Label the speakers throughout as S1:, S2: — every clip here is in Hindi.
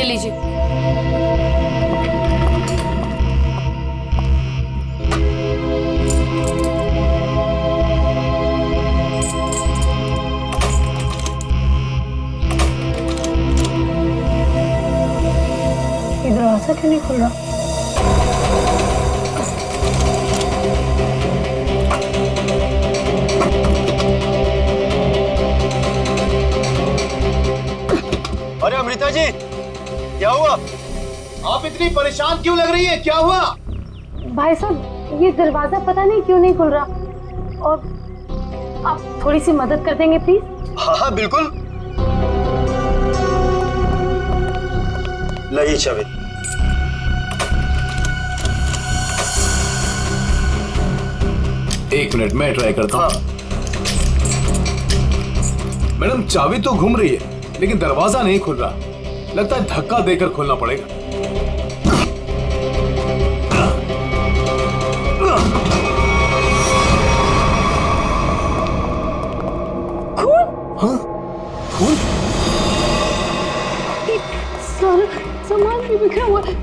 S1: लीजिए।
S2: ये दरवाजा क्यों नहीं खुल रहा?
S3: अरे अमृता जी, क्या हुआ? आप इतनी परेशान क्यों लग रही है? क्या हुआ?
S2: भाई साहब, ये दरवाजा पता नहीं क्यों नहीं खुल रहा, और आप थोड़ी सी मदद कर देंगे प्लीज?
S3: हाँ हाँ बिल्कुल। लाइए चाबी।
S4: एक मिनट मैं ट्राई करता हूँ।
S3: हाँ।
S4: मैडम चाबी तो घूम रही है लेकिन दरवाजा नहीं खुल रहा। लगता है धक्का देकर खोलना पड़ेगा। हाँ? खून?
S2: सारा सामान भी बिखरा हुआ है।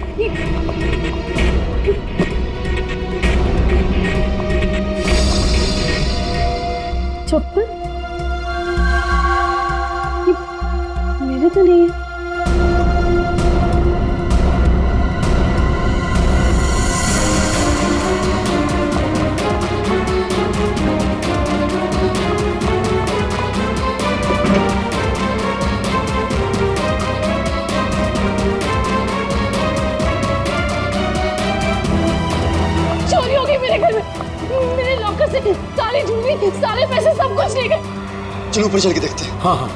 S2: चप्पल? ये मेरे तो नहीं है। चोरी हो गई मेरे घर में। मेरे लॉकर से सारी ज्वेलरी, सारे पैसे, सब कुछ ले गए।
S3: चलो ऊपर चल के देखते हैं।
S4: हाँ हाँ।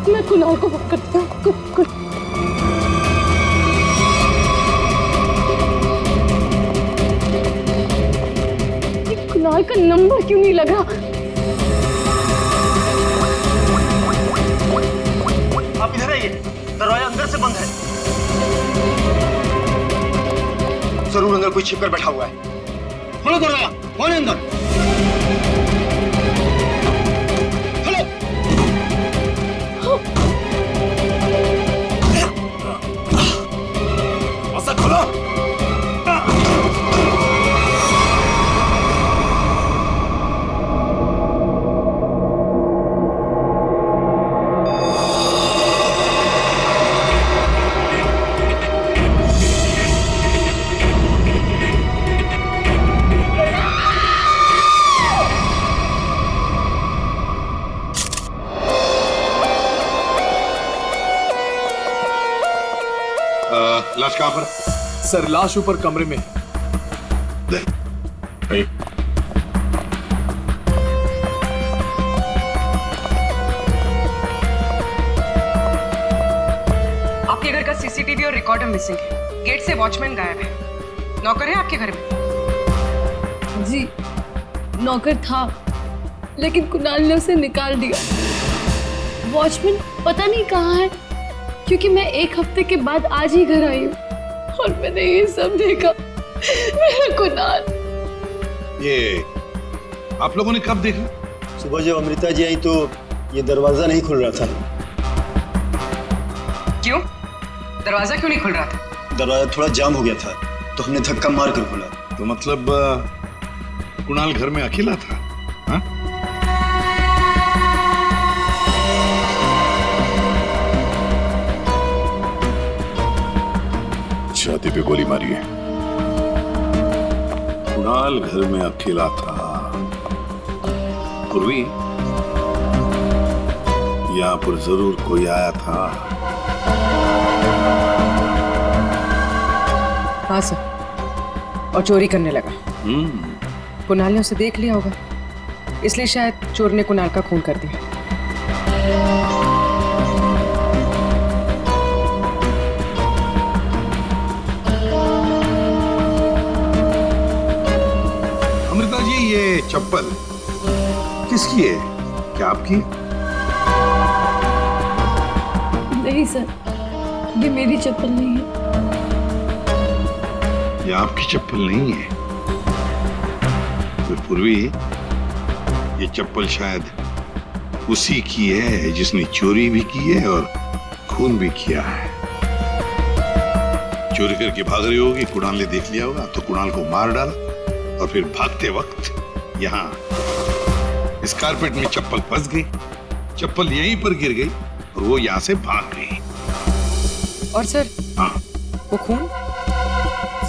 S2: मैं कुणाल को फोन करता हूँ। ये कुणाल का नंबर क्यों नहीं लगा?
S3: आप इधर आइए, दरवाजा अंदर से बंद है। जरूर अंदर कोई छिपकर बैठा हुआ है। खोलो दरवाजा, कौन है अंदर? खोलो।
S4: दरवाजा खोलो।
S5: लाश कहाँ पर?
S4: सर लाश ऊपर कमरे में।
S5: नहीं।
S6: आपके घर का सीसीटीवी और रिकॉर्डर मिसिंग है। गेट से वॉचमैन गायब है। नौकर है आपके घर में?
S2: जी, नौकर था लेकिन कुणाल ने उसे निकाल दिया। वॉचमैन पता नहीं कहाँ है, क्योंकि मैं एक हफ्ते के बाद आज ही घर आई हूँ और मैंने ये सब देखा। मेरा कुणाल।
S5: ये आप लोगों ने कब देखा?
S3: सुबह जब अमृता जी आई तो ये दरवाजा नहीं खुल रहा था।
S6: क्यों? दरवाजा क्यों नहीं खुल रहा था?
S3: दरवाजा थोड़ा जाम हो गया था तो हमने धक्का मार कर खोला।
S5: तो मतलब कुणाल घर में अकेला था? हाँ? छाती पे गोली मारी है। कुणाल घर में अकेला था। पूर्वी, यहाँ पर जरूर कोई आया था।
S6: हाँ सर, और चोरी करने लगा। कुणाल ने उसे देख लिया होगा, इसलिए शायद चोर ने कुणाल का खून कर दिया।
S5: अमृता जी, ये चप्पल किसकी है? क्या आपकी?
S2: नहीं सर, ये मेरी चप्पल नहीं है।
S5: ये आपकी चप्पल नहीं है? तो पूर्वी, ये चप्पल शायद उसी की है जिसने चोरी भी की है और खून भी किया है। चोरी करके भाग रही होगी, कुणाल ने देख लिया होगा तो कुणाल को मार डाला और फिर भागते वक्त यहाँ इस कारपेट में चप्पल फंस गई, चप्पल यहीं पर गिर गई और वो यहाँ से भाग गई।
S6: और सर,
S5: हाँ,
S6: वो खून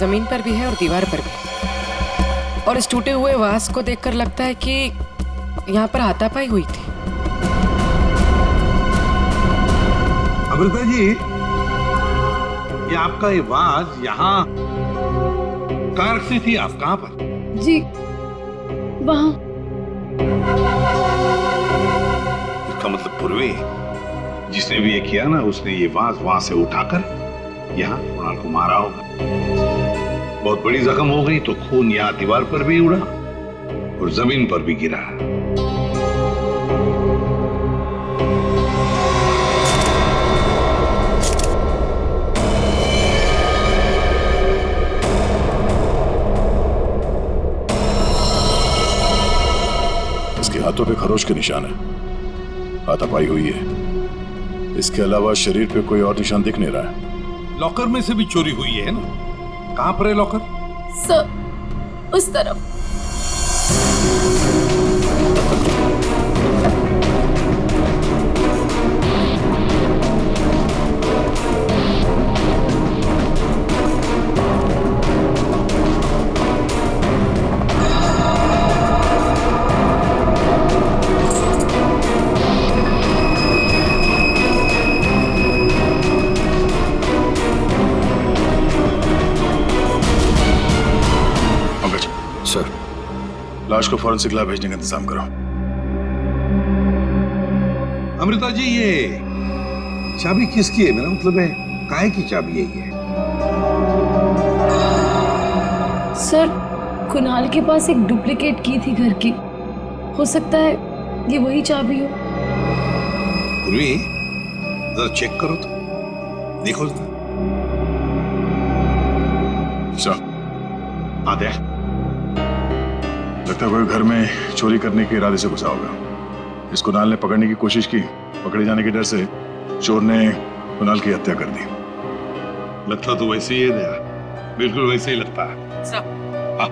S6: जमीन पर भी है और दीवार पर भी, और इस टूटे हुए वास को देखकर लगता है कि यहाँ पर हाथापाई हुई थी।
S5: अमृता जी, ये आपका ये वाज यहाँ कार से थी, आप कहाँ पर?
S2: जी वहाँ।
S5: इसका मतलब पूर्वी जिसने भी ये किया ना, उसने ये वाज वहां से उठाकर यहाँ कुणाल को मारा होगा। बहुत बड़ी जख्म हो गई तो खून यहाँ दीवार पर भी उड़ा और जमीन पर भी गिरा।
S1: इसके हाथों पे खरोच के निशान है, हाथापाई हुई है। इसके अलावा शरीर पे कोई और निशान दिख नहीं रहा है।
S5: लॉकर में से भी चोरी हुई है ना? कहां पर है लॉकर?
S2: सर उस तरफ।
S1: सर, लाश को फॉरेंसिक लैब भेजने का इंतजाम करो।
S5: अमृता जी, ये चाबी किसकी है? मेरा मतलब है काहे की चाबी है ये?
S2: सर कुणाल के पास एक डुप्लीकेट की थी घर की, हो सकता है ये वही चाबी हो।
S5: पूर्वी, जरा चेक करो तो, देखो जरा।
S1: सर,
S5: आ दे।
S1: लगता है कोई घर में चोरी करने के इरादे से घुसा होगा। इस कुणाल ने पकड़ने की कोशिश की, पकड़े जाने के डर से चोर ने कुणाल की हत्या कर दी।
S5: लगता तो वैसे ही है दया, बिल्कुल वैसे ही लगता है।
S6: सर,
S5: हाँ,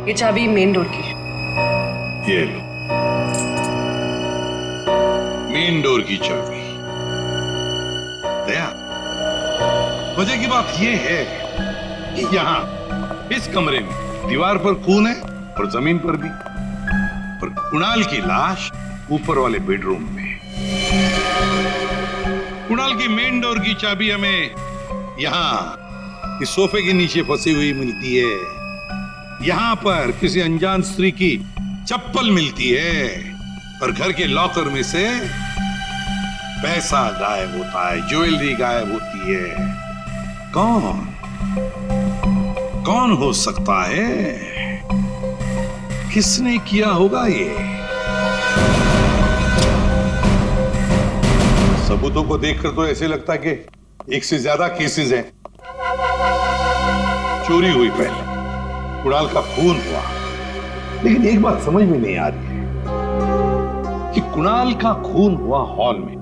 S6: ये चाबी मेन डोर की है।
S5: ये लो, मेन डोर की चाबी। दया, वजह की बात ये है कि यहाँ इस कमरे में दीवार पर खून है और जमीन पर भी, और कुणाल की लाश ऊपर वाले बेडरूम में। कुणाल की मेन डोर की चाबी हमें यहाँ इस सोफे के नीचे फंसी हुई मिलती है। यहाँ पर किसी अनजान स्त्री की चप्पल मिलती है और घर के लॉकर में से पैसा गायब होता है, ज्वेलरी गायब होती है। कौन हो सकता है? किसने किया होगा ये? सबूतों को देखकर तो ऐसे लगता है कि एक से ज्यादा केसेस हैं। चोरी हुई पहले, कुणाल का खून हुआ, लेकिन एक बात समझ में नहीं आ रही है कि कुणाल का खून हुआ हॉल में।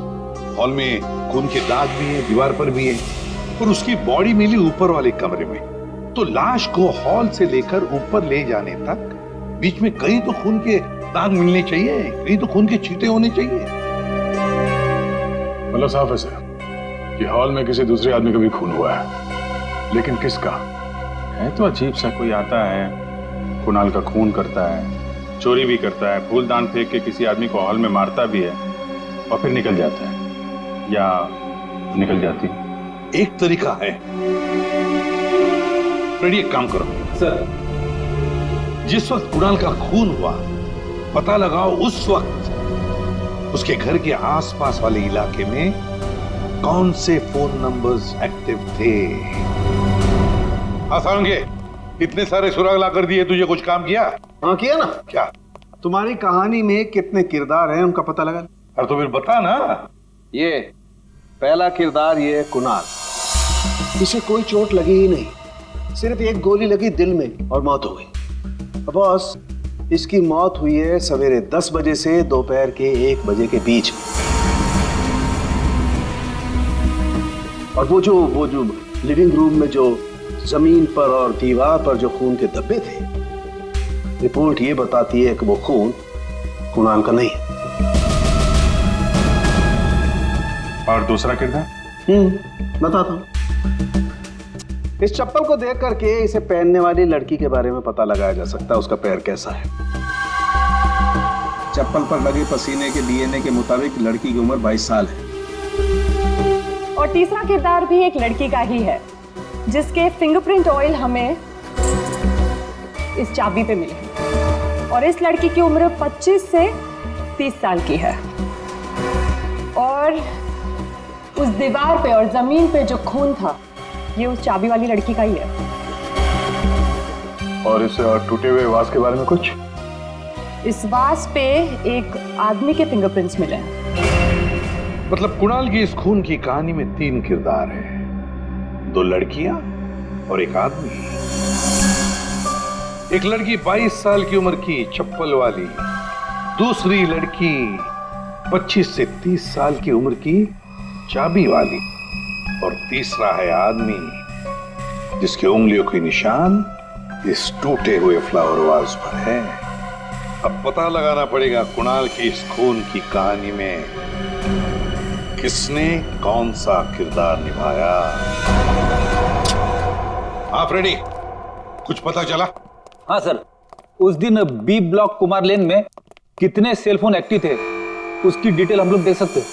S5: हॉल में खून के दाग भी है, दीवार पर भी है, और उसकी बॉडी मिली ऊपर वाले कमरे में। तो लाश को हॉल से लेकर ऊपर ले जाने तक बीच में कहीं तो खून के दाग मिलने चाहिए, कहीं तो खून के छींटे होने चाहिए।
S1: मतलब साफ है सर कि हॉल में किसी दूसरे आदमी का भी खून हुआ है, लेकिन किसका
S7: है? तो अजीब सा कोई आता है, कुणाल का खून करता है, चोरी भी करता है, फूलदान फेंक के किसी आदमी को हॉल में मारता भी है और फिर निकल जाता है या निकल जाती।
S5: एक तरीका है, फ्रेडी, एक काम करो
S3: सर।
S5: जिस वक्त कुणाल का खून हुआ, पता लगाओ उस वक्त उसके घर के आसपास वाले इलाके में कौन से फोन नंबर्स एक्टिव थे। आसानगे, इतने सारे सुराग ला कर दिए, तुझे कुछ काम किया?
S3: हाँ किया ना।
S5: क्या?
S3: तुम्हारी कहानी में कितने किरदार हैं उनका पता लगा।
S5: अरे तो फिर बता ना।
S3: ये पहला किरदार, ये कुणाल। इसे कोई चोट लगी ही नहीं, सिर्फ एक गोली लगी दिल में और मौत हो गई। बॉस, इसकी मौत हुई है सवेरे 10 बजे से दोपहर के 1 बजे के बीच में। और वो जो लिविंग रूम में जो जमीन पर और दीवार पर जो खून के धब्बे थे, रिपोर्ट ये बताती है कि वो खून कुणाल का नहीं है।
S7: और दूसरा किरदार?
S3: बताता हूं। इस चप्पल को देख करके इसे पहनने वाली लड़की के बारे में पता लगाया जा सकता है उसका पैर कैसा है। चप्पल पर लगे पसीने के डीएनए के मुताबिक लड़की की उम्र 22 साल है।
S8: और तीसरा किरदार भी एक लड़की का ही है, जिसके फिंगरप्रिंट ऑयल हमें इस चाबी पे मिले और इस लड़की की उम्र 25 से 30 साल की है। और उस दीवार पे और जमीन पे जो खून था, ये उस चाबी वाली लड़की का ही है।
S1: और इस टूटे हुए वास के बारे में कुछ?
S8: इस वास पे एक आदमी के फिंगरप्रिंट्स मिले हैं।
S5: मतलब कुणाल की इस खून की कहानी में 3 किरदार हैं, 2 लड़कियां और एक आदमी। एक लड़की 22 साल की उम्र की चप्पल वाली, दूसरी लड़की 25 से 30 साल की उम्र की चाबी वाली, और तीसरा है आदमी जिसके उंगलियों के निशान इस टूटे हुए फ्लावर वाज पर है। अब पता लगाना पड़ेगा कुणाल की इस खून की कहानी में किसने कौन सा किरदार निभाया। आप रेडी? कुछ पता चला?
S9: हाँ सर, उस दिन बी ब्लॉक कुमार लेन में कितने सेलफोन एक्टिव थे उसकी डिटेल हम लोग दे सकते हैं।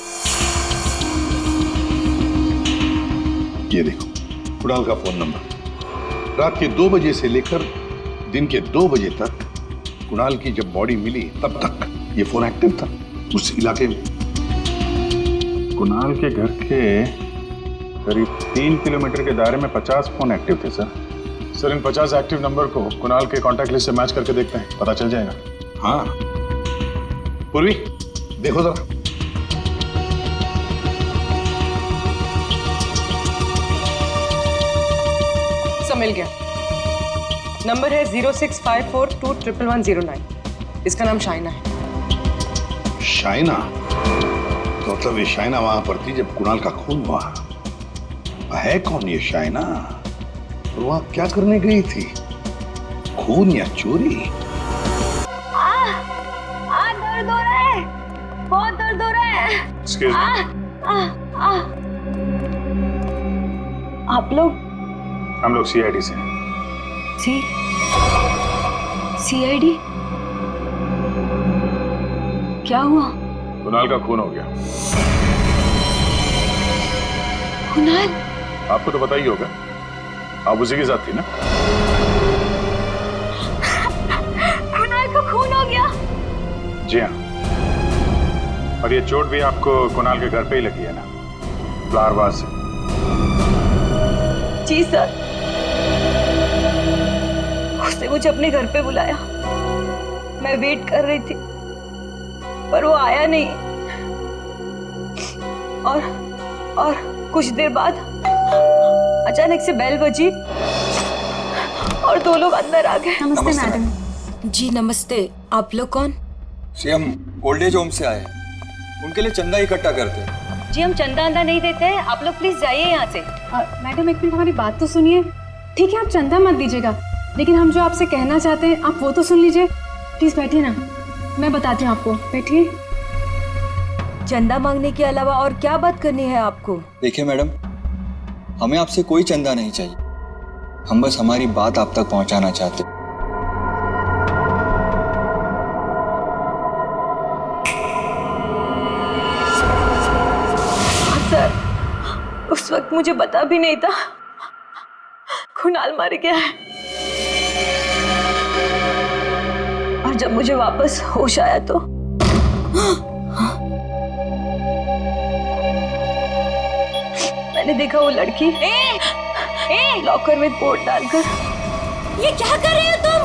S5: ये देखो कुणाल का फोन नंबर। रात के 2 बजे से लेकर दिन के 2 बजे तक कुणाल की जब बॉडी मिली तब तक ये फोन एक्टिव था उस इलाके में।
S7: कुणाल के घर के करीब 3 किलोमीटर के दायरे में 50 फोन एक्टिव थे सर।
S1: सर, इन 50 एक्टिव नंबर को कुणाल के कॉन्टैक्ट लिस्ट से मैच करके देखते हैं, पता चल जाएगा।
S5: हाँ पूर्वी देखो जरा।
S6: मिल गया। नंबर है 0654211109। इसका नाम शाइना है।
S5: शाइना? तो मतलब ये शाइना वहां पर थी जब कुणाल का खून हुआ। है कौन ये शाइना और वहां क्या करने गई थी? खून या चोरी?
S2: दर्द हो रहा है, बहुत दर्द हो रहा है।
S1: Excuse me?
S2: आप लोग?
S7: हम लोग CID से हैं।
S2: CID? क्या हुआ?
S1: कुणाल का खून हो गया।
S2: कुणाल?
S1: आपको तो पता ही होगा, आप उसी के साथ थी ना?
S2: कुणाल का खून हो गया?
S7: जी हाँ। और ये चोट भी आपको कुणाल के घर पे ही लगी है ना, फ्लावर वास से?
S2: जी सर, उसने मुझे अपने घर पे बुलाया। मैं वेट कर रही थी पर वो आया नहीं। और कुछ देर बाद अचानक से बेल बजी और 2 लोग अंदर आ गए।
S10: नमस्ते मैडम।
S11: जी नमस्ते। आप लोग कौन?
S10: जी हम ओल्ड एज होम से आए हैं, उनके लिए चंदा इकट्ठा करते हैं।
S2: जी हम चंदा अंदा नहीं देते हैं, आप लोग प्लीज जाइए यहाँ से।
S8: मैडम एक मिनट, हमारी बात तो सुनिए। ठीक है, आप चंदा मत दीजिएगा, लेकिन हम जो आपसे कहना चाहते हैं आप वो तो सुन लीजिए। प्लीज बैठिए ना, मैं बताती हूँ आपको। बैठिए।
S11: चंदा मांगने के अलावा और क्या बात करनी है आपको?
S10: देखिए मैडम, हमें आपसे कोई चंदा नहीं चाहिए, हम बस हमारी बात आप तक पहुंचाना चाहते।
S2: सर, उस वक्त मुझे पता भी नहीं था कुणाल मर गया है। और जब मुझे वापस होश आया तो मैंने देखा वो लड़की लॉकर में कोट डालकर। ये क्या कर रहे हो तुम?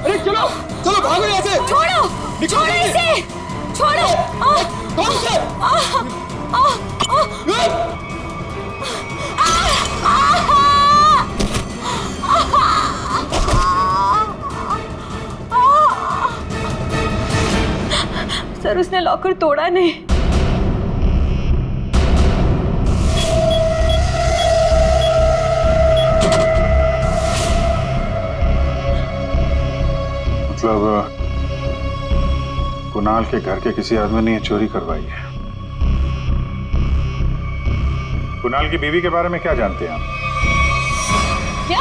S10: अरे चलो चलो भागो यहाँ से।
S2: छोड़ो, छोड़ो इसे, छोड़ो।
S10: कौन से?
S2: सर उसने लॉकर तोड़ा नहीं।
S7: कुणाल के घर के किसी आदमी ने ये चोरी करवाई है। कुणाल की बीवी के बारे में क्या जानते हैं आप?
S2: क्या?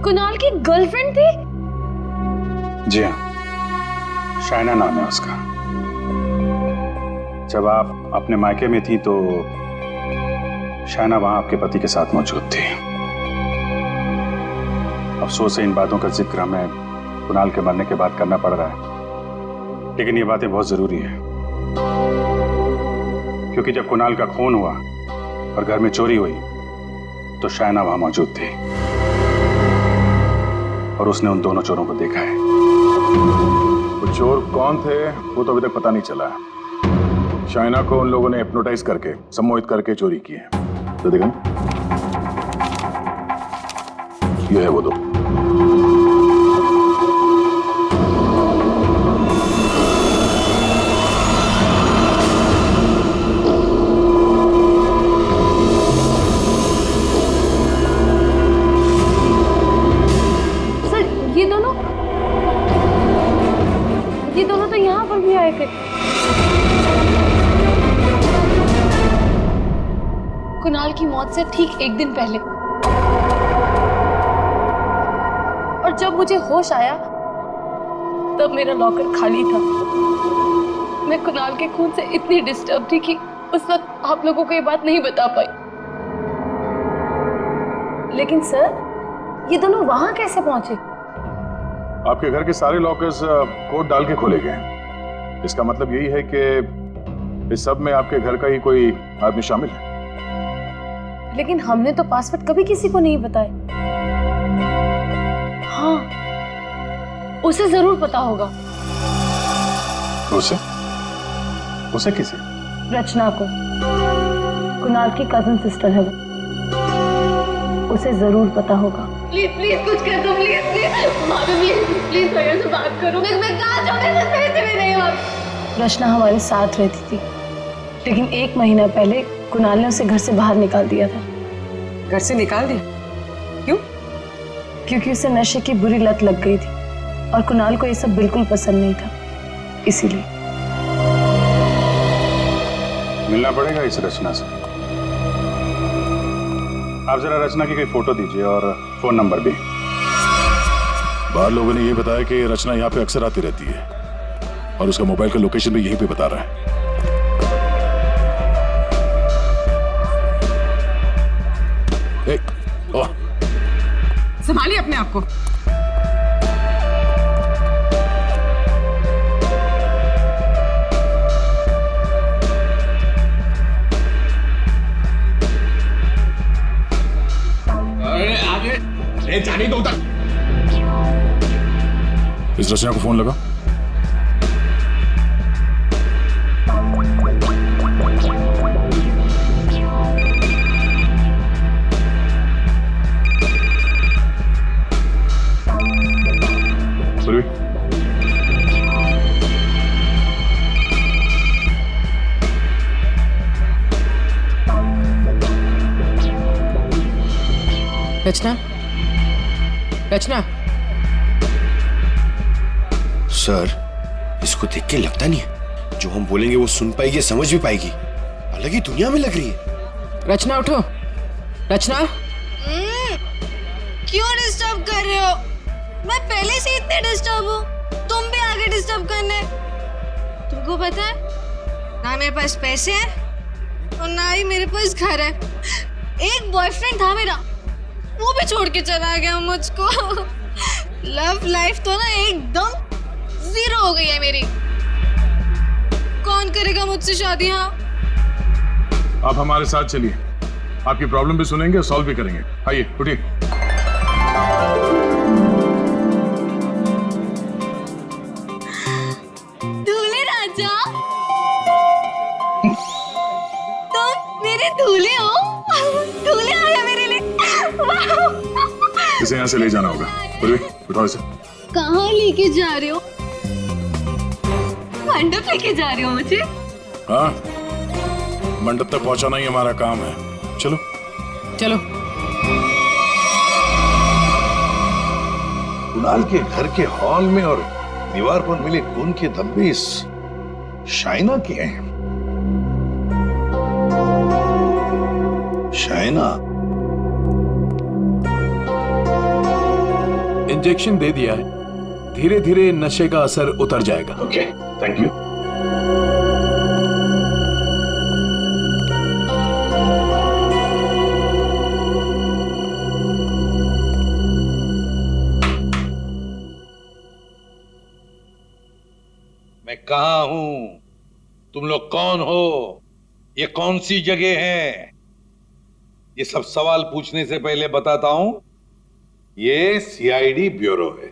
S2: कुणाल की गर्लफ्रेंड थी?
S7: जी हाँ, शाइना नाम है उसका। जब आप अपने मायके में थी तो शाइना वहां आपके पति के साथ मौजूद थी। अफसोस है इन बातों का जिक्र हमें कुणाल के मरने के बाद करना पड़ रहा है, लेकिन ये बातें बहुत जरूरी है क्योंकि जब कुणाल का खून हुआ और घर में चोरी हुई तो शाइना वहां मौजूद थी और उसने उन दोनों चोरों को देखा है।
S1: वो चोर कौन थे वो तो अभी तक पता नहीं चला है। शाइना को उन लोगों ने हिप्नोटाइज करके, सम्मोहित करके चोरी की है। तो देखा ना, ये है वो दो।
S2: ये दोनों तो यहाँ पर भी आए थे। कुणाल की मौत से ठीक एक दिन पहले। और जब मुझे होश आया तब मेरा लॉकर खाली था। मैं कुणाल के खून से इतनी डिस्टर्ब थी कि उस वक्त आप लोगों को ये बात नहीं बता पाई। लेकिन सर, ये दोनों वहां कैसे पहुंचे?
S1: आपके घर के सारे लॉकर्स कोड डाल के खोले गए। इसका मतलब यही है कि इस सब में आपके घर का ही कोई आदमी शामिल है।
S2: लेकिन हमने तो पासवर्ड कभी किसी को नहीं बताया। हाँ, उसे जरूर पता होगा।
S1: उसे किसे?
S2: रचना को। कुणाल की कजन सिस्टर है वो। उसे जरूर पता होगा। प्लीज प्लीज कुछ कर दो, प्लीज प्लीज भाभी, प्लीज प्लीज भैया से बात करो। मैं कहाँ छोड़ने से पैसे भी नहीं हो। रचना हमारे साथ रहती थी, लेकिन 1 महीना पहले कुणाल ने उसे घर से बाहर निकाल दिया था।
S6: घर से निकाल दिया? क्यों?
S2: क्योंकि उसे नशे की बुरी लत लग गई थी और कुणाल को ये सब बिल्कुल पसंद नहीं था, इसीलिए।
S7: मिलना पड़ेगा इस रचना से। आप जरा रचना की कोई फोटो दीजिए और फोन नंबर भी।
S1: बाहर लोगों ने ये बताया कि रचना यहाँ पे अक्सर आती रहती है और उसका मोबाइल का लोकेशन भी यहीं पे बता रहा है।
S6: संभालिए अपने आप को।
S5: जाने दो उधर।
S1: इस रचना को फोन लगा।
S6: रचना, रचना।
S12: सर, इसको देख के लगता नहीं है जो हम बोलेंगे वो सुन पाएगी, समझ भी पाएगी। अलग ही दुनिया में लग रही है।
S6: रचना उठो। रचना,
S13: क्यों डिस्टर्ब कर रहे हो? मैं पहले से इतने डिस्टर्ब हूँ, तुम भी आगे डिस्टर्ब करने। तुमको पता है ना मेरे पास पैसे हैं और ना ही मेरे पास घर है। एक बॉयफ्रेंड था मेरा, वो भी छोड़ के चला गया मुझको। लव लाइफ तो ना एकदम 0 हो गई है मेरी। कौन करेगा मुझसे शादी? हाँ,
S1: आप हमारे साथ चलिए, आपकी प्रॉब्लम भी सुनेंगे और सॉल्व भी करेंगे। आइए, उठिए।
S13: दूल्हे राजा, तुम मेरे दूल्हे हो। दूल्हे आया मेरे लिए।
S1: इसे यहाँ से ले जाना होगा। उठाओ इसे।
S13: कहाँ लेके जा रहे हो? मंडप लेके जा रहे हो मुझे?
S1: हाँ, मंडप तक पहुंचाना ही हमारा काम है। चलो
S6: चलो।
S5: कुणाल के घर के हॉल में और दीवार पर मिले खून के धब्बे इस शाइना के हैं। शाइना
S4: इंजेक्शन दे दिया है, धीरे धीरे नशे का असर उतर जाएगा।
S5: Okay, thank you. मैं कहाँ हूं? तुम लोग कौन हो? ये कौन सी जगह है? ये सब सवाल पूछने से पहले बताता हूं, ये सीआईडी ब्यूरो है।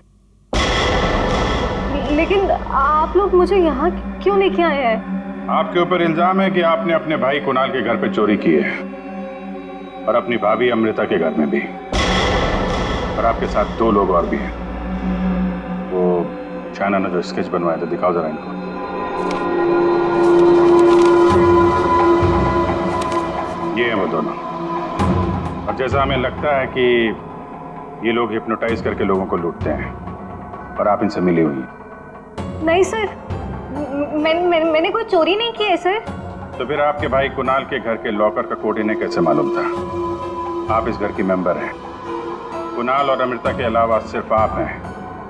S8: लेकिन आप लोग मुझे यहाँ क्यों लेके आए हैं?
S7: आपके ऊपर इल्जाम है कि आपने अपने भाई कुणाल के घर पे चोरी की है और अपनी भाभी अमृता के घर में भी, और आपके साथ 2 लोग और भी हैं। वो शाइना ने जो स्केच बनवाया था, दिखाओ जरा इनको। ये हैं वो दोनों। और जैसा हमें लगता है कि ये लोग हिप्नोटाइज करके लोगों को लूटते हैं और आप इनसे मिली हुई हैं।
S8: नहीं सर, मैंने कोई चोरी नहीं की है सर।
S7: तो फिर आपके भाई कुणाल के घर के लॉकर का कोड इन्हें कैसे मालूम था? आप इस घर की मेंबर हैं। कुणाल और अमृता के अलावा सिर्फ आप हैं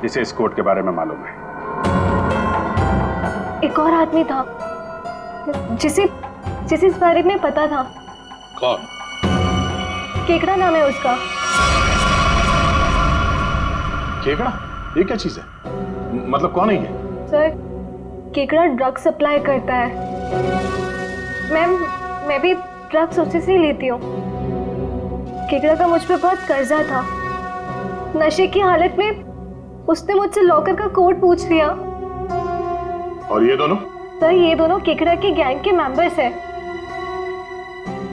S7: जिसे इस कोड के बारे में मालूम है।
S8: एक और आदमी था जिसे इस बारे में पता था।
S5: कौन?
S8: केकड़ा नाम है उसका।
S1: केकड़ा? ये क्या चीज है? मतलब कौन है ये?
S8: सर, केकड़ा ड्रग सप्लाई करता है। मैं भी ड्रग्स उसी से ही लेती हूँ। केकड़ा का मुझ पे बहुत कर्जा था। नशे की हालत में उसने मुझसे लॉकर का कोड पूछ लिया।
S1: और ये दोनों?
S8: सर, ये दोनों केकड़ा के गैंग के मेंबर्स हैं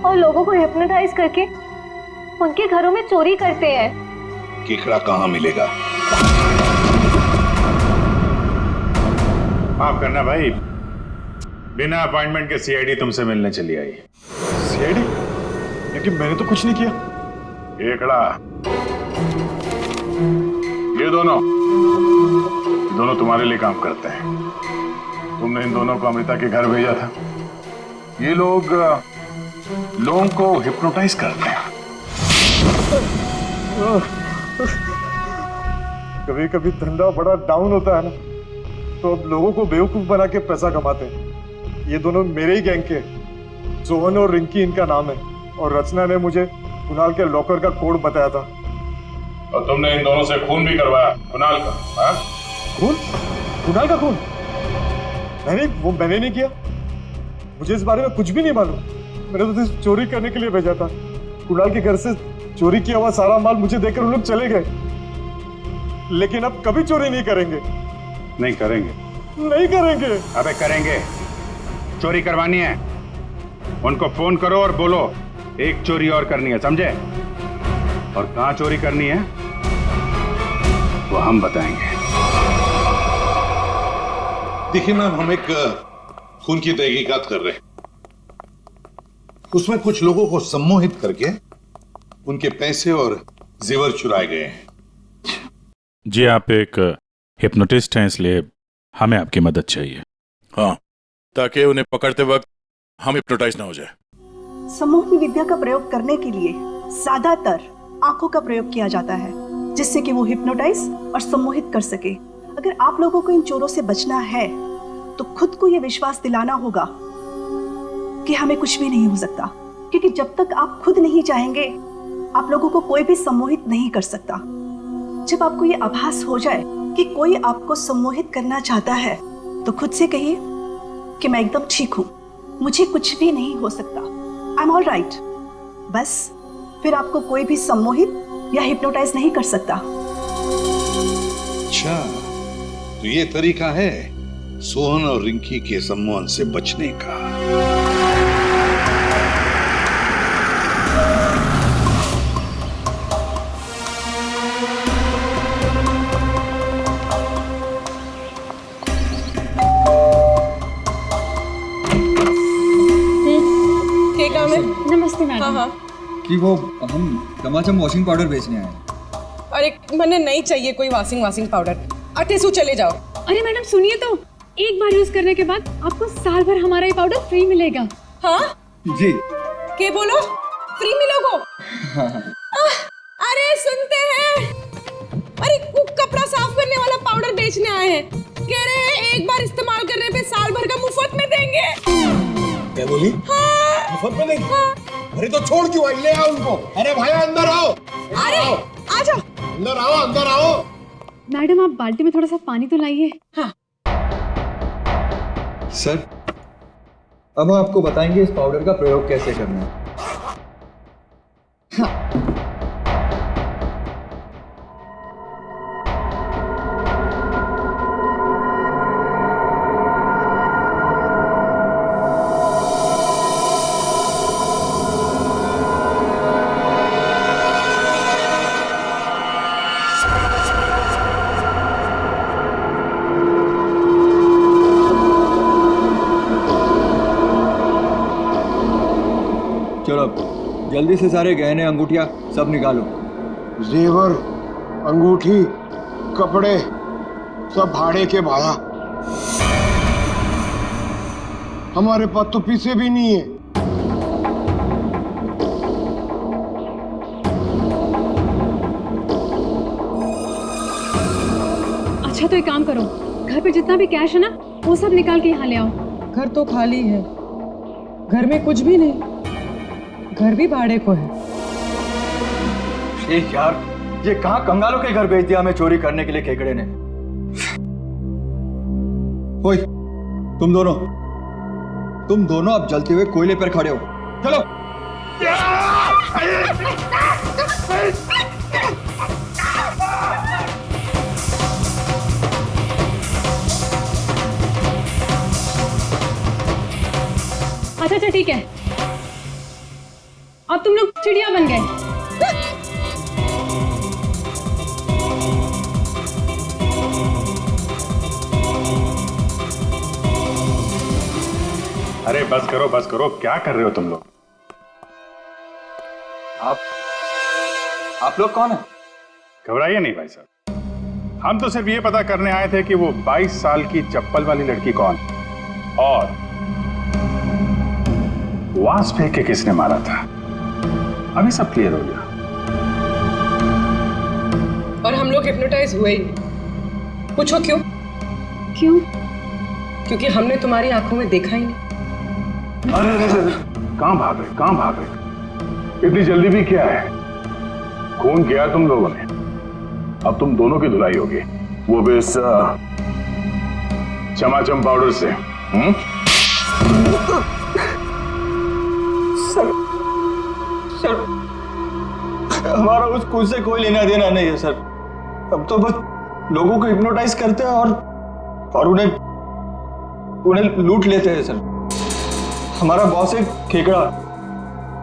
S8: और लोगों को हिप्नोटाइज करके उनके घरों में चोरी करते हैं।
S5: केकड़ा कहाँ मिलेगा?
S7: माफ करना भाई, बिना अपॉइंटमेंट के सीआईडी तुमसे मिलने चली आई।
S1: सीआईडी? लेकिन मैंने तो कुछ नहीं किया।
S7: केकड़ा, ये दोनों तुम्हारे लिए काम करते हैं। तुमने इन दोनों को अमृता के घर भेजा था। ये लोग लोगों को हिप्नोटाइज करते हैं।
S1: कभी कभी धंधा बड़ा डाउन होता है ना, तो अब लोगों को बेवकूफ बना के पैसा कमाते हैं। ये दोनों मेरे ही गैंग के, सोहन और रिंकी इनका नाम है, और रचना ने मुझे कुणाल के लॉकर का कोड बताया था।
S7: और तुमने इन दोनों से खून भी करवाया कुणाल का? हाँ?
S1: खून? कुणाल का खून? मैंने नहीं किया। मुझे इस बारे में कुछ भी नहीं मालूम। मैंने तो सिर्फ चोरी करने के लिए भेजा था। कुणाल के घर से चोरी किया हुआ सारा माल मुझे देकर उन लोग चले गए। लेकिन अब कभी चोरी नहीं करेंगे।
S7: नहीं करेंगे?
S1: नहीं करेंगे।
S7: अबे करेंगे। चोरी करवानी है, उनको फोन करो और बोलो एक चोरी और करनी है, समझे? और कहां चोरी करनी है वो हम बताएंगे।
S5: देखिए मैम, हम एक खून की तहकीकात कर रहे हैं। उसमें कुछ लोगों को सम्मोहित करके उनके पैसे और जेवर चुराए गए हैं।
S7: जी, आप एक हिप्नोटिस्ट हैं, इसलिए हमें आपकी मदद चाहिए।
S12: हाँ, ताकि उन्हें पकड़ते वक्त हम हिप्नोटाइज ना हो जाए।
S14: सम्मोहनी विद्या का प्रयोग करने के लिए ज्यादातर आंखों का प्रयोग किया जाता है, जिससे कि वो हिप्नोटाइज और सम्मोहित कर सके। अगर आप लोगों को इन चोरों से बचना है तो खुद को ये विश्वास दिलाना होगा कि हमें कुछ भी नहीं हो सकता, क्योंकि जब तक आप खुद नहीं चाहेंगे आप लोगों को कोई भी सम्मोहित नहीं कर सकता। जब आपको ये आभास हो जाए कि कोई आपको सम्मोहित करना चाहता है तो खुद से कहिए कि मैं एकदम ठीक हूँ, मुझे कुछ भी नहीं हो सकता, आई एम ऑल राइट। बस फिर आपको कोई भी सम्मोहित या हिप्नोटाइज नहीं कर सकता।
S5: अच्छा, तो ये तरीका है सोहन और रिंकी के सम्मोहन से बचने का।
S6: क्या काम है?
S2: नमस्ते मैडम।
S6: हाँ हाँ।
S10: कि वो हम टमाचम वॉशिंग पाउडर बेचने आए हैं।
S6: और एक मैंने नहीं चाहिए कोई वॉशिंग पाउडर। अटेसू चले जाओ।
S2: अरे मैडम सुनिए तो, एक बार यूज करने के बाद आपको साल भर हमारा ये पाउडर फ्री मिलेगा।
S6: हाँ
S10: जी।
S6: के बोलो फ्री मिलोगो? अरे सुनते हैं, अरे कुक कपड़ा साफ करने वाला पाउडर बेचने आए हैं, कह रहे हैं एक बार इस्तेमाल करने पे साल भर का मुफ्त में देंगे।
S12: क्या बोली?
S6: हाँ।
S12: मुफ्त में देंगे? अरे तो छोड़ क्यों आई? ले आओ उनको। अरे भाई अंदर आओ।
S6: अरे आजा।
S12: अंदर आओ, अंदर आओ।
S2: मैडम आप बाल्टी में थोड़ा सा पानी तो लाइए।
S6: हाँ।
S10: सर, अब आपको बताएंगे इस पाउडर का प्रयोग कैसे करना है। चलो जल्दी से सारे गहने अंगूठियां सब निकालो।
S12: जेवर, अंगूठी, कपड़े सब भाड़े के भाड़ा। हमारे पास तो पैसे भी नहीं है।
S2: अच्छा तो एक काम करो, घर पे जितना भी कैश है ना वो सब निकाल के यहाँ ले आओ।
S6: घर तो खाली है, घर में कुछ भी नहीं, घर भी भाड़े को है।
S10: यार, ये कहाँ कंगालों के घर भेज दिया हमें चोरी करने के लिए केकड़े ने। ओए, तुम दोनों अब जलते हुए कोयले पर खड़े हो। चलो।
S2: अच्छा ठीक है, अब तुम लोग चिड़िया बन गए।
S7: अरे बस करो, क्या कर रहे हो तुम लोग?
S10: आप लोग कौन है?
S7: घबराइए नहीं भाई साहब, हम तो सिर्फ ये पता करने आए थे कि वो 22 साल की चप्पल वाली लड़की कौन और वास फेंक के किसने मारा था। अभी सब क्लियर हो गया।
S6: और हम लोग हिप्नोटाइज हुए ही। पूछो क्यों? क्योंकि हमने तुम्हारी आंखों में देखा ही नहीं।
S7: अरे कहां भाग रहे? इतनी जल्दी भी क्या है? खून किया तुम लोगों ने, अब तुम दोनों की धुलाई होगी, वो भी इस चमाचम पाउडर से।
S10: सर, हमारा उस खून से कोई लेना देना नहीं है सर। अब तो बस लोगों को हिप्नोटाइज करते हैं और उन्हें लूट लेते हैं सर। हमारा बॉस है खेकड़ा,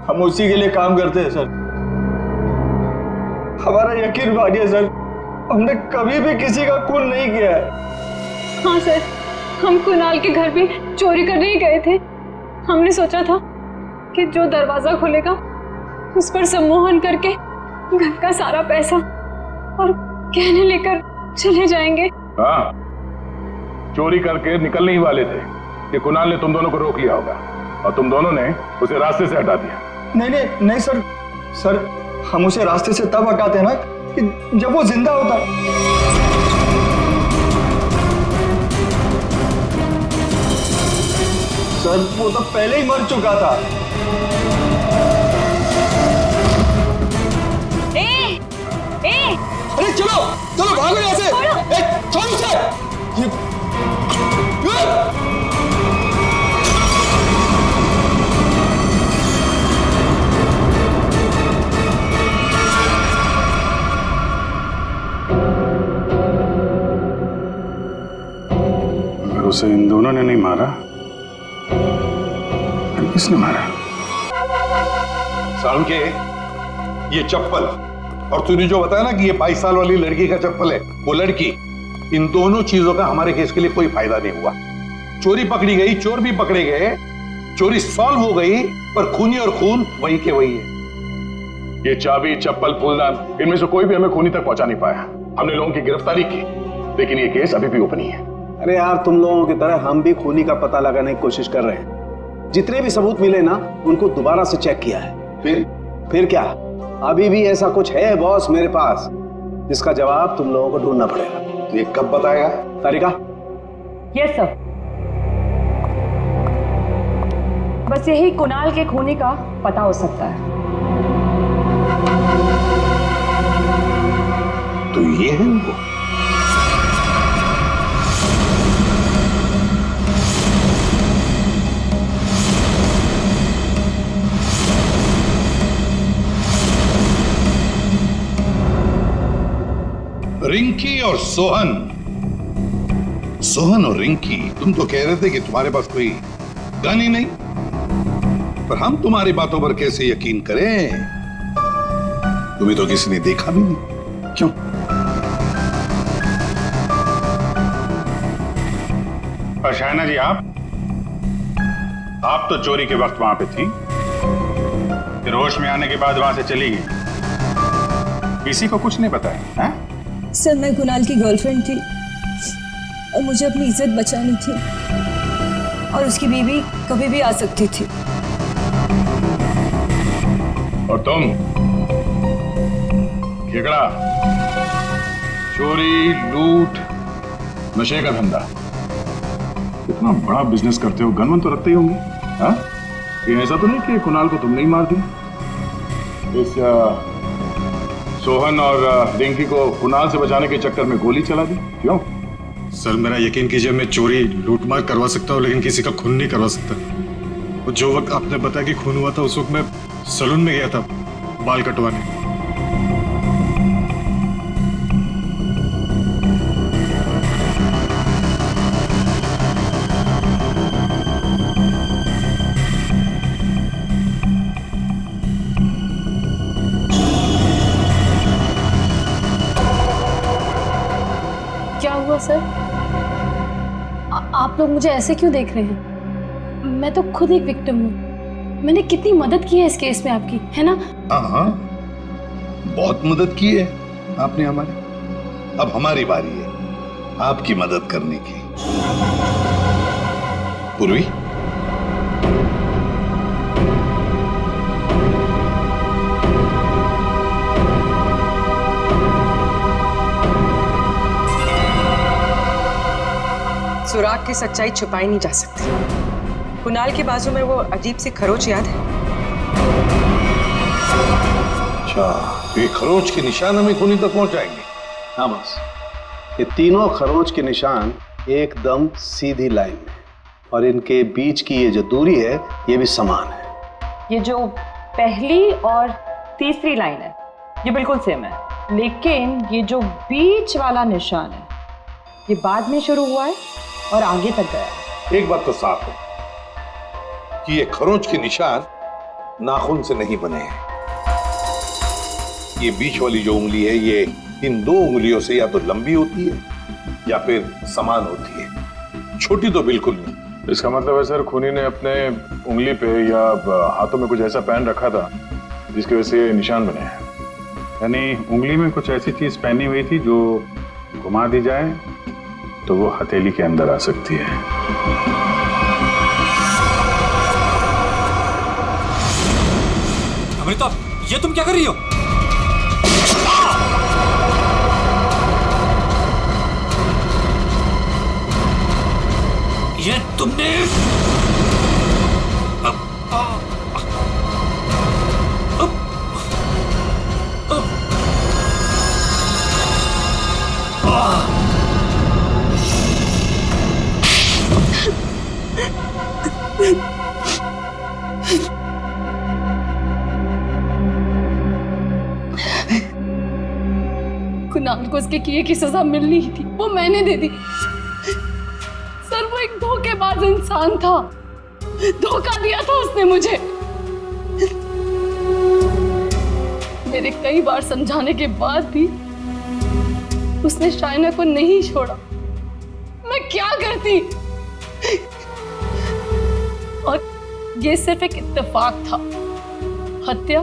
S10: हम उसी के लिए काम करते हैं सर। हमारा यकीन मानिए सर, हमने कभी भी किसी का खून नहीं किया है।
S2: हाँ सर, हम कुणाल के घर पे चोरी करने ही गए थे। हमने सोचा था कि जो दरवाजा खुलेगा उस पर सम्मोहन करके घर का सारा पैसा और गहने लेकर चले जाएंगे।
S7: हाँ, चोरी करके निकलने ही वाले थे कि कुणाल ने तुम दोनों को रोक लिया होगा और तुम दोनों ने उसे रास्ते से हटा दिया।
S10: नहीं सर, हम उसे रास्ते से तब हटाते हैं ना कि जब वो जिंदा होता। सर, वो तो पहले ही मर चुका था। अरे चलो भागो यहाँ से। छोड़ उसे।
S7: अगर उसे इन दोनों ने नहीं मारा तो किसने मारा?
S5: सालुंके, ये चप्पल और तूने जो बताया ना कि ये 22 साल वाली लड़की का चप्पल है, वो लड़की, इन दोनों चीजों का हमारे केस के लिए कोई फायदा नहीं हुआ। चोरी पकड़ी गई, चोर भी पकड़े गए, चोरी सॉल्व हो गई, पर खूनी और खून वही के वही है।
S7: ये चाबी, चप्पल, फूलदान, इनमें से कोई भी हमें खूनी तक पहुंचा नहीं पाया। हमने लोगों की गिरफ्तारी की, लेकिन ये केस अभी भी ओपन ही है।
S3: अरे यार, तुम लोगों की तरह हम भी खूनी का पता लगाने की कोशिश कर रहे हैं। जितने भी सबूत मिले ना, उनको दोबारा से चेक किया है। फिर क्या? अभी भी ऐसा कुछ है बॉस मेरे पास, जिसका जवाब तुम लोगों को ढूंढना पड़ेगा।
S5: तो ये कब बताएगा?
S3: तारिका?
S8: Yes sir. बस यही कुणाल के खूनी का पता हो सकता है।
S5: तो ये है वो। रिंकी और सोहन और रिंकी, तुम तो कह रहे थे कि तुम्हारे पास कोई गन ही नहीं, पर हम तुम्हारी बातों पर कैसे यकीन करें? तुम्हें तो किसी ने देखा भी नहीं। क्यों?
S7: शायना जी, आप तो चोरी के वक्त वहां पे थी, फिर होश में आने के बाद वहां से चली गई, किसी को कुछ नहीं बताया? हैं?
S11: सर, मैं कुणाल की गर्लफ्रेंड थी और मुझे अपनी इज्जत बचानी थी, और उसकी बीवी कभी भी आ सकती थी।
S7: और तुम? खेकड़ा, चोरी, लूट, नशे का धंधा, इतना बड़ा बिजनेस करते हो, गन तो रखते ही होंगे। हाँ? ये ऐसा तो नहीं कि कुणाल को तुमने ही मार दिया? इस सोहन और रिंकी को कुणाल से बचाने के चक्कर में गोली चला दी, क्यों?
S1: सर, मेरा यकीन कीजिए, मैं चोरी लूटमार करवा सकता हूँ, लेकिन किसी का खून नहीं करवा सकता। और जो वक्त आपने बताया कि खून हुआ था, उस वक्त मैं सैलून में गया था बाल कटवाने।
S2: सर, आप लोग मुझे ऐसे क्यों देख रहे हैं? मैं तो खुद एक विक्टिम हूँ। मैंने कितनी मदद की है इस केस में आपकी, है ना?
S5: हाँ, बहुत मदद की है आपने हमारी। अब हमारी बारी है आपकी मदद करने की। पूर्वी,
S6: सुराग की सच्चाई छुपाई नहीं जा सकती। कुणाल के बाजू में वो अजीब सी खरोच याद है?
S5: अच्छा, ये खरोच के निशान हमें खूनी तक पहुंचाएंगे?
S3: हाँ बस, ये तीनों खरोच के निशान एकदम सीधी लाइन में, और इनके बीच की ये जो दूरी है, ये भी समान है।
S8: ये जो पहली और तीसरी लाइन है, ये बिल्कुल सेम है, लेकिन ये जो बीच वाला निशान है, ये बाद में शुरू हुआ है और आगे तक गया।
S5: एक बात तो साफ है कि ये खरोंच के निशान नाखून से नहीं बने हैं। ये बीच वाली जो उंगली है, ये इन दो उंगलियों से या तो लंबी होती है या फिर समान होती है, छोटी तो बिल्कुल नहीं।
S7: इसका मतलब है सर, खूनी ने अपने उंगली पे या हाथों में कुछ ऐसा पहन रखा था जिसकी वजह से निशान बने हैं। यानी उंगली में कुछ ऐसी चीज पहनी हुई थी जो घुमा दी जाए तो वो हथेली के अंदर आ सकती है।
S15: अमृता, ये तुम क्या कर रही हो? ये तुमने
S2: कुणाल को उसके किए की सजा मिलनी ही थी, वो मैंने दे दी। सर, वो एक धोखेबाज इंसान था, धोखा दिया था उसने मुझे। मेरे कई बार समझाने के बाद भी उसने शायना को नहीं छोड़ा। मैं क्या करती? और ये सिर्फ एक इत्तेफाक था, हत्या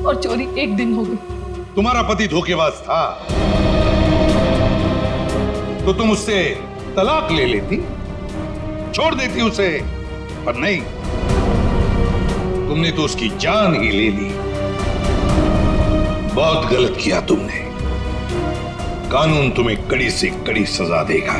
S2: और चोरी 1 दिन हो गई।
S5: तुम्हारा पति धोखेबाज था तो तुम उससे तलाक ले लेती, छोड़ देती उसे, पर नहीं, तुमने तो उसकी जान ही ले ली। बहुत गलत किया तुमने। कानून तुम्हें कड़ी से कड़ी सजा देगा।